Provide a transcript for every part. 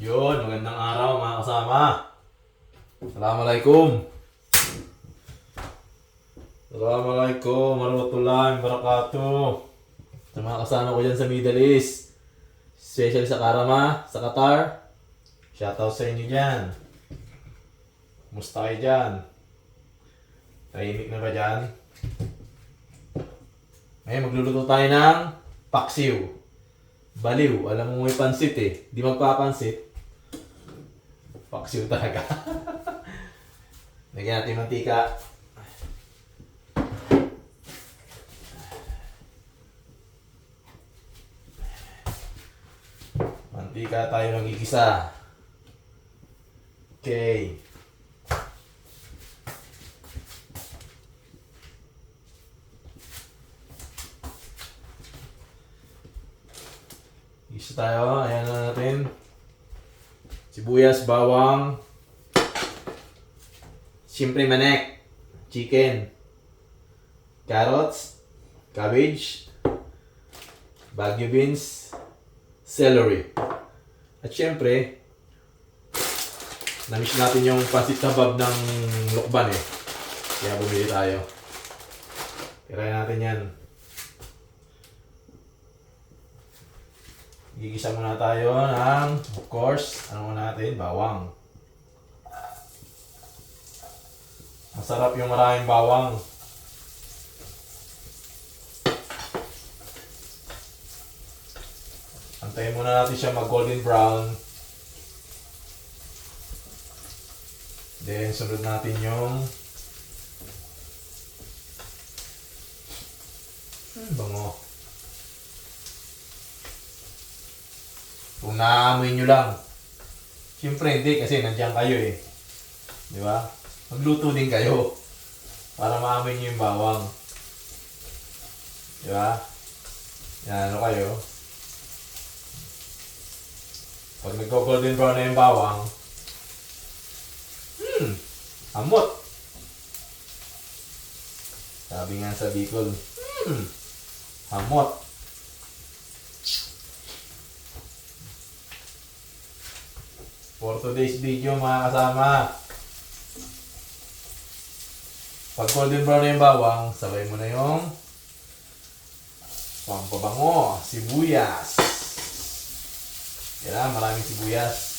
Yun, magandang araw mga kasama. Assalamualaikum. Assalamualaikum warahmatullahi wabarakatuh. Sa mga kasama ko dyan sa Middle East, especially sa Karama, sa Qatar, shoutout sa inyo dyan. Kumusta kayo dyan? Tahimik na ba dyan? Ngayon magluluto tayo ng paksiw. Baliw, alam mo may pansit eh. Di magpapansit. Paksiw talaga. Lagyan natin mantika. Mantika tayo magigisa. Okay. Gisa tayo. Ayan na natin. Sibuyas, bawang, siyempre manek, chicken, carrots, cabbage, bagu beans, celery. At siyempre, namiss natin yung pancit tabab ng Lokban eh. Kaya bumili tayo. Tirayan natin yan. Gigisa muna tayo ng, of course, ano muna natin, bawang. Masarap yung maraming bawang. Antayin muna natin siya mag golden brown. Then, sunod natin yung bango. Kung naamoy nyo lang. Siyempre hindi kasi nandiyan kayo eh. Di ba? Magluto din kayo. Para maamoy nyo yung bawang. Di ba? Yan, ano kayo? Pag nag-golden brown na yung bawang, amot. Sabi nga sa Bicol, amot. For today's video mga kasama, pag golden brown na yung bawang, sabay mo na yung pampabango, sibuyas. Yan, maraming sibuyas.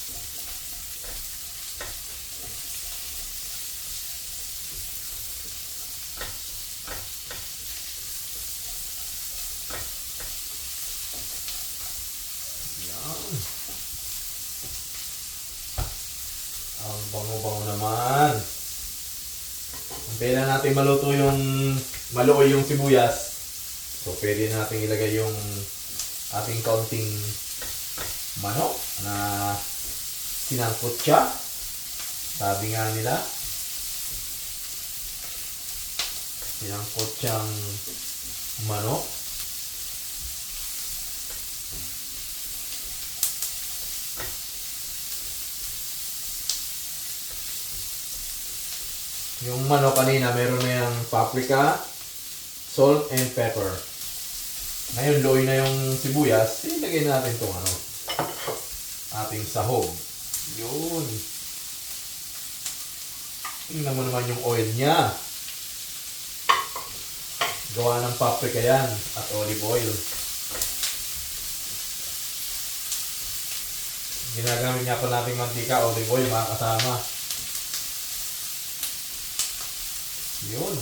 Ang bango-bango naman. Antayin na natin maluto yung maluoy yung sibuyas. So pwede natin ilagay yung ating kaunting manok na sinangkot siya. Sabi nga nila, sinangkot siyang manok. Yung manok kanina, meron na yung paprika, salt, and pepper. Ngayon, loy na yung sibuyas. Ilagay natin itong ating sahog. Yun. Tingnan mo naman yung oil niya. Gawa ng paprika yan at olive oil. Ginagamit niya pa nating mantika, olive oil, mga kasama. Yun.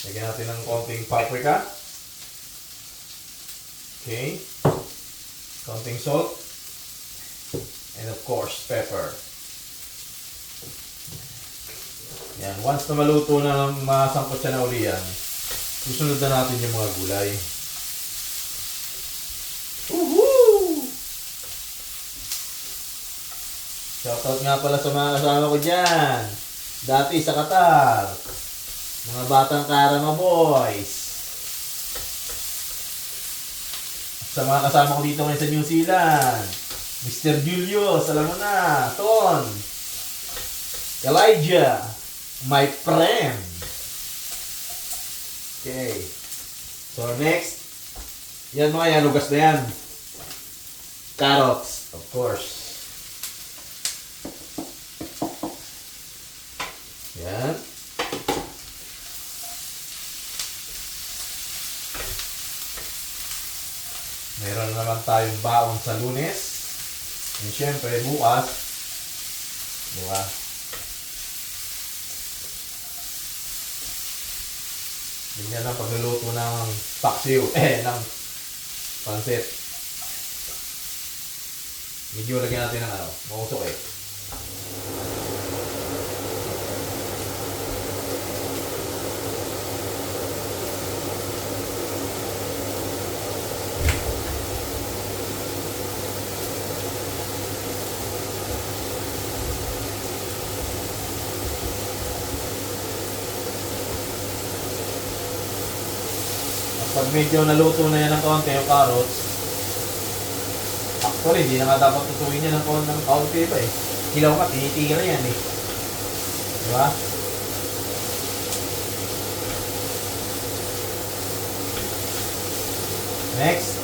Lagyan natin ng konting paprika. Okay. Konting salt. And of course, pepper. Yan. Once na maluto na, masangkot siya na uli yan, susunod na natin yung mga gulay. Shoutout nga pala sa mga kasama ko dyan. Dati sa Qatar. Mga batang Karama boys. Sa mga kasama ko dito ngayon sa New Zealand. Mr. Julius, alam mo na. Ton. Elijah. My friend. Okay. So next, yan mga yan, lugas na yan. Carrots, of course. Yan. Meron naman tayong baon sa Lunes. And syempre, bukas, diba? Ganyan ang pagluluto ng paksiw, ng pansit. Medyo lagyan natin ng mausok eh. Pag medyo naluto na yan ng konti yung carrots, actually, hindi na nga dapat tutuin yan ng konti pa eh. Hilaw ka, tinitira yan eh. Diba? Next,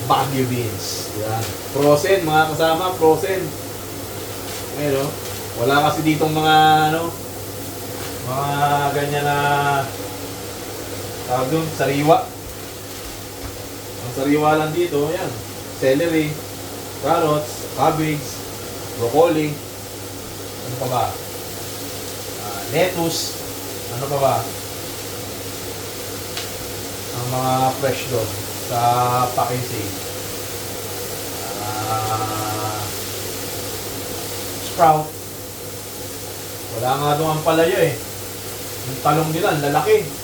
Baguio beans. Yan. Frozen, mga kasama, frozen. Ayun, wala kasi ditong mga mga ganyan na tawag doon, sariwa. Ang sariwa lang dito, yan. Celery, carrots, cabbage, broccoli, ano pa ba? Lettuce, ano pa ba? Ang mga fresh doon sa packaging. Sprout. Wala nga doon ang palaya eh. Yung talong nila, ang lalaki.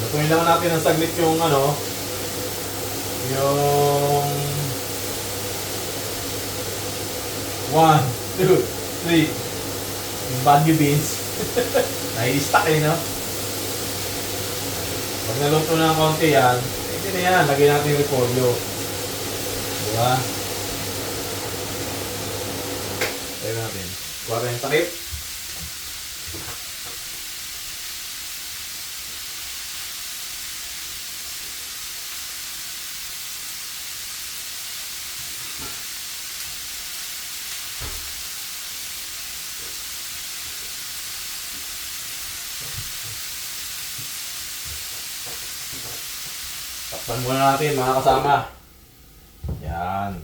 Lutuin lang natin ang saglit yung yung 1, 2, 3 yung Baguio beans. Nai-stack eh, no? Pag naluto na ng konti yan, pwede na yan. Lagyan natin yung repolyo. Diba? Lagyan natin. Kuha tayong takip. Takpan muna natin mga kasama. Yan.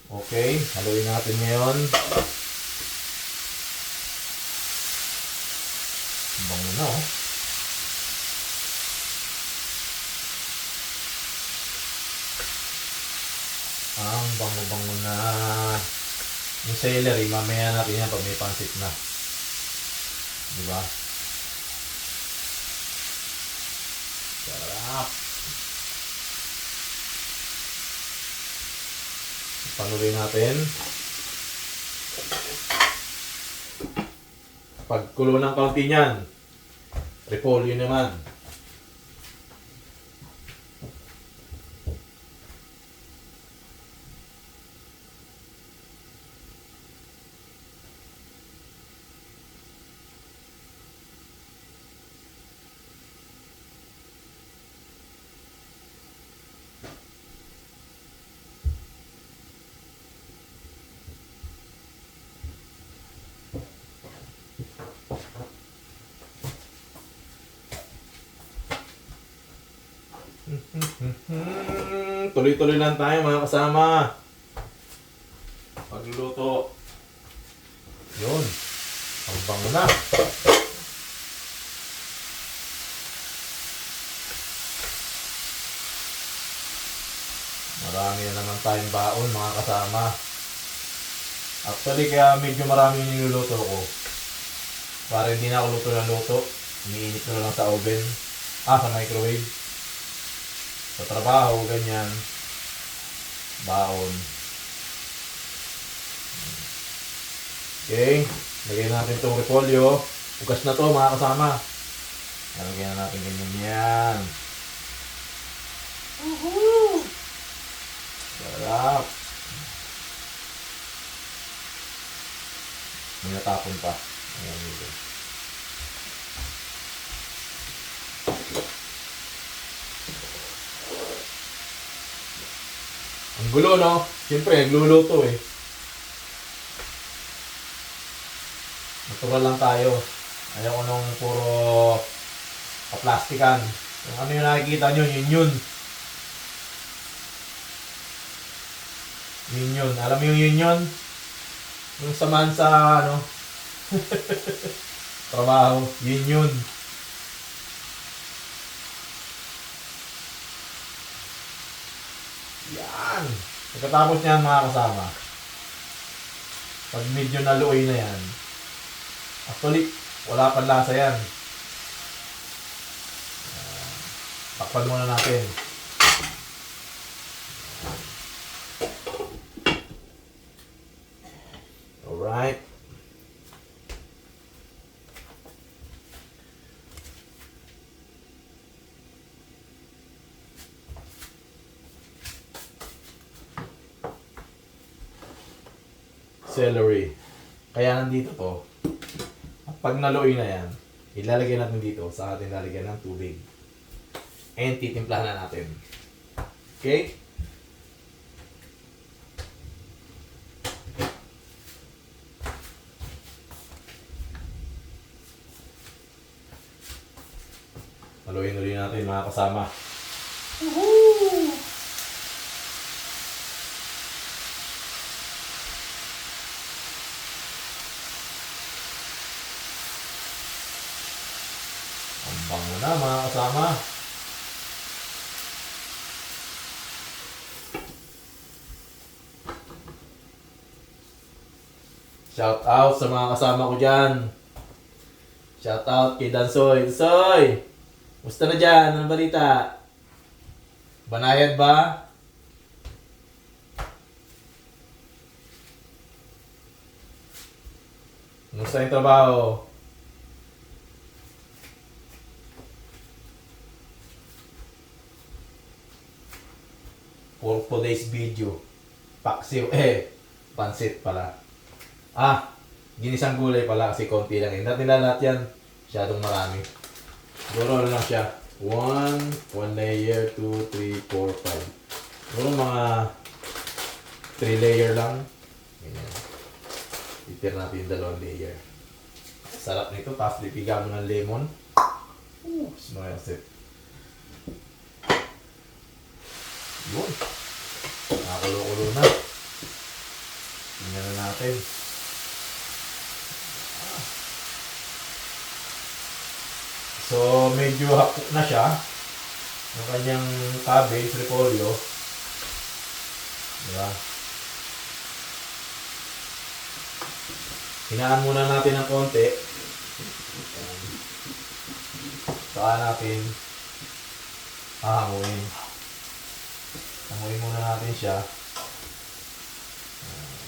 Okay, haluin natin ngayon. Bango na oh. Ang bango-bango na. Yung celery, mamaya natin yan pag may pansit na. Diba? Sarap. Panuloy natin. Pagkulo ng kaunti niyan, repolyo naman. Tuloy-tuloy lang tayo mga kasama. Pagluluto. Yun. Ang bango na. Marami na naman tayong baon mga kasama. Actually kaya medyo marami yung niluluto ko. Para hindi na ako luto ng luto. Iniinit ko na lang sa oven. Sa microwave. Sa trabaho, ganyan. baon. Okay, lagyan natin itong repolyo. Ugas na to mga kasama. Lagyan na natin ganyan yan. Woohoo! Sarap. May natapon pa. Ayan dito. Ang gulo, no? Siyempre, nagluluto eh. Natural lang tayo. Ayaw ko nung puro kaplastikan. Kung ano yung nakikita nyo, yun. Yun. Alam mo yung yun? Yung samahan sa ano? Trabaho. Yun. Yan. Pagkatapos niyan mga kasama, pag medyo naluoy na yan, actually, wala pang lasa yan. Takpan muna natin. Alright. Celery. Kaya nandito to. Pag naluoy na yan, ilalagay natin dito sa ating lalagyan ng tubig. And titimplahan na natin. Okay? Haluin-haluin natin mga kasama. Woohoo! Ang bango na mga kasama. Shout out sa mga kasama ko dyan. Shout out kay Dansoy. Dansoy! Musta na dyan? Anong balita? Banayad ba? Musta yung trabaho? For today's video, paksiw, pansit pala. Ginisang gulay pala kasi konti lang. Hindi nila lahat yan. Masyadong marami. Siguro ano lang siya. 1 layer, 2, 3, 4, 5. Siguro mga 3 layer lang. Ganyan. Itir natin yung 2 layer. Sarap nito. Tapos lipigan mo ng lemon. Smells it. Yun. Nakakulo-kulo na. Tingnan na natin. So, medyo hapok na siya. Yung kanyang cabbage, repolyo. Diba? Hinaan muna natin ng konti. Saka natin hahanguin. Hanguin muna natin siya.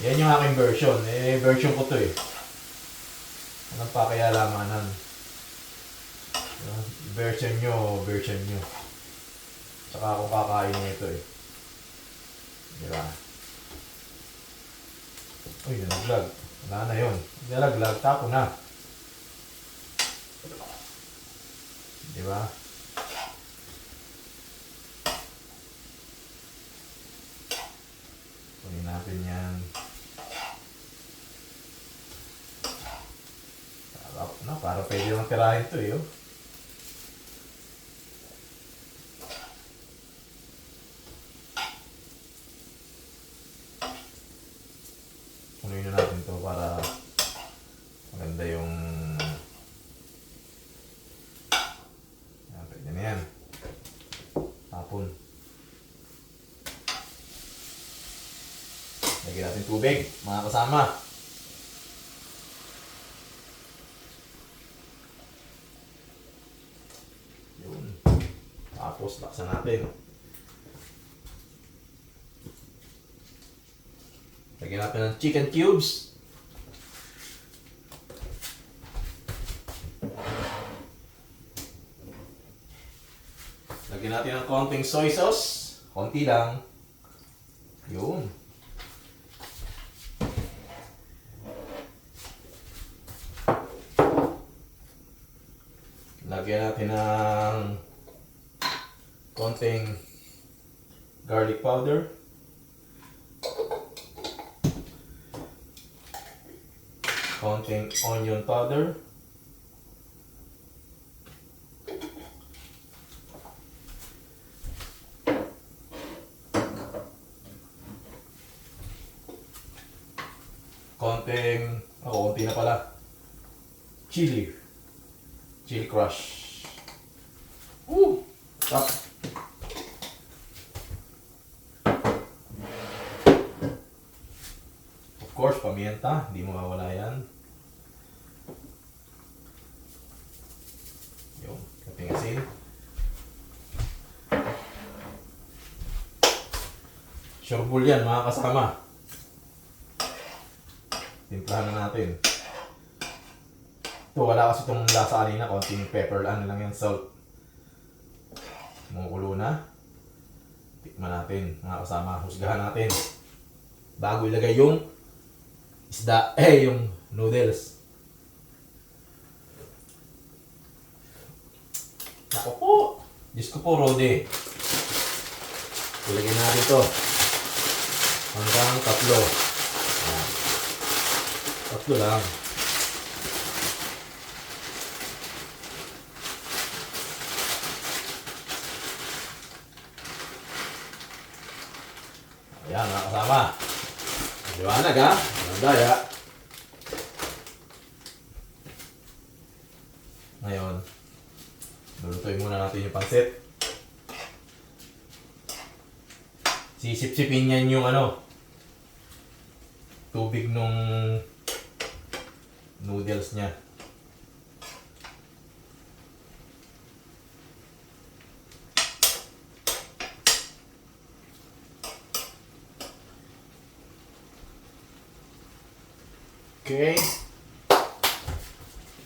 Yan yung aking version. Version ko to eh. Anong pa kaya lamanan? Version nyo. Tsaka kung kakain nyo ito eh. Diba? Uy, nalaglag. Wala na yun. Nalaglag, tapo na. Diba? Kunin natin yan. Sarap na, para pwede lang tirahin ito eh. Kunin na natin ito para maganda yung pwede na yan. Tapon. Lagyan natin tubig, mga kasama. Yun. Tapos laksan natin. Lagyan natin ng chicken cubes. Lagyan natin ng konting soy sauce. Konti lang. Yun. Lagyan natin ng konting garlic powder. Konting onion powder. Konti na pala. Chili crush. Woo! Tap. Of course, pamienta. Hindi mawawala yan. Yung kating asin. Sureball yan, mga kasama. Timplahan na natin. Ito, wala kasi itong lasa kanina. Konting pepper lang yan, salt. Mumukulo na. Tikman natin, mga kasama. Husgahan natin. Bago ilagay yung isda, yung noodles. Ako po. Diyos ko po, Rode. Ilagay natin ito. Hanggang 3. Tatlo lang. Ayan, mga kasama. Liwanag ha. Ang daya. Ngayon, lulutuin muna natin yung pansit. Sisip-sipin yan yung tubig nung noodles niya. Okay.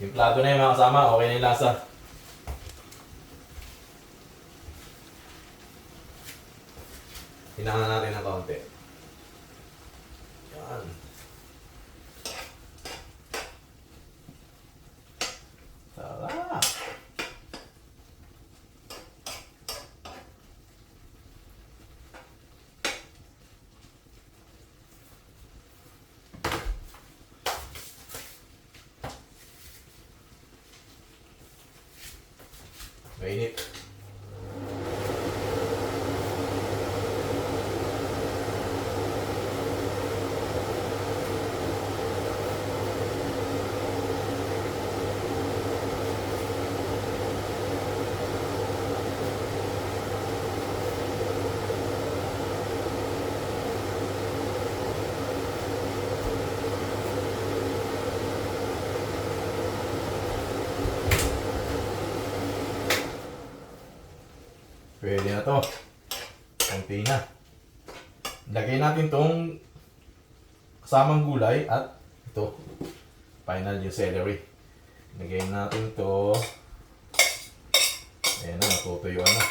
Timplado na yung mga kasama. Okay na yung lasa. Hinangan natin ng kaunti. Yan. Sarap. Mainit. Pwede na to. Konti na. Lagay natin tong kasamang gulay at ito. Final yung celery. Lagay natin to. Ayan na, natutuyuan na.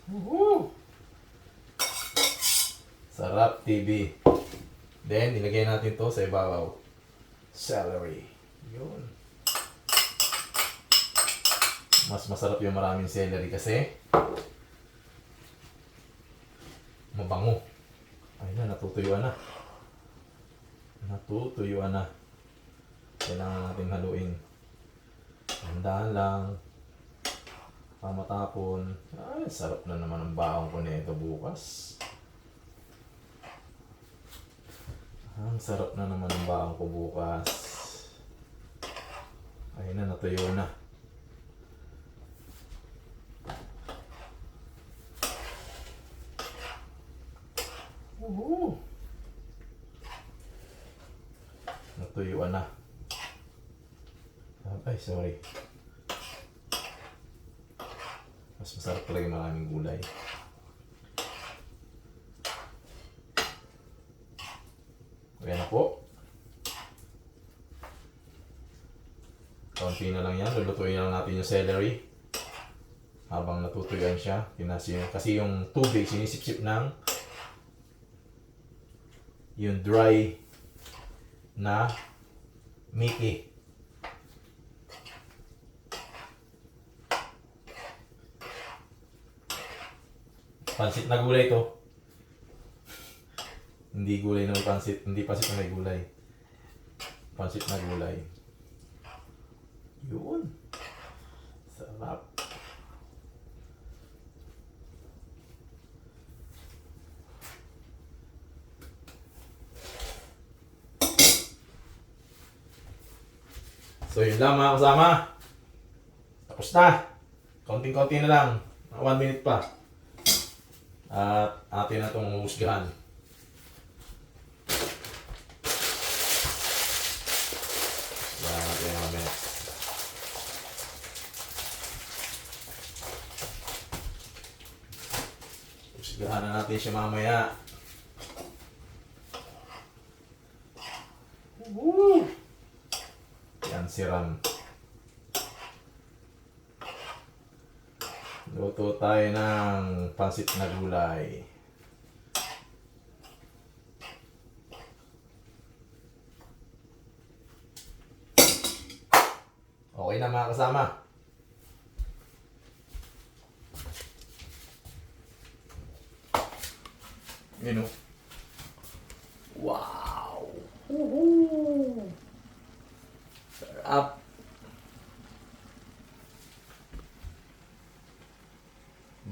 Woohoo! Sarap TV. Then, ilagay natin to sa ibabaw. Celery. Yun. Mas masarap yung maraming celery kasi mabango. Ayun na, natutuyuan na. Natutuyuan na. Kailangan natin haluin. Handaan lang. Pamatapon. Ay, sarap na naman ang baong ko nito bukas. Ang sarap na naman ang baong ko bukas. Ayun na, natuyo na. Natuyuan na. Ay, sorry. Mas masarap talaga maraming gulay. Ayan na po. Kaunti na lang yan. Lulutuin lang natin yung celery. Habang natutuyuan siya. Kasi yung tubig sinisip-sip ng yung dry na Mickey. Pansit na gulay to. Hindi gulay na may pansit. Hindi pansit na may gulay. Pansit na gulay. Yun. Sarap. So yun lang mga kasama. Tapos na. Konting-konti na lang. 1 minute pa. At atin na itong husgahan. Husgahan natin yung mga minutes. Husgahan na natin siya mamaya. Woo! Yan si Ram. Luto tayo ng pansit na gulay. Okay na mga kasama. Yun o. Wow! Woohoo! Sarap!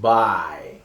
Bye!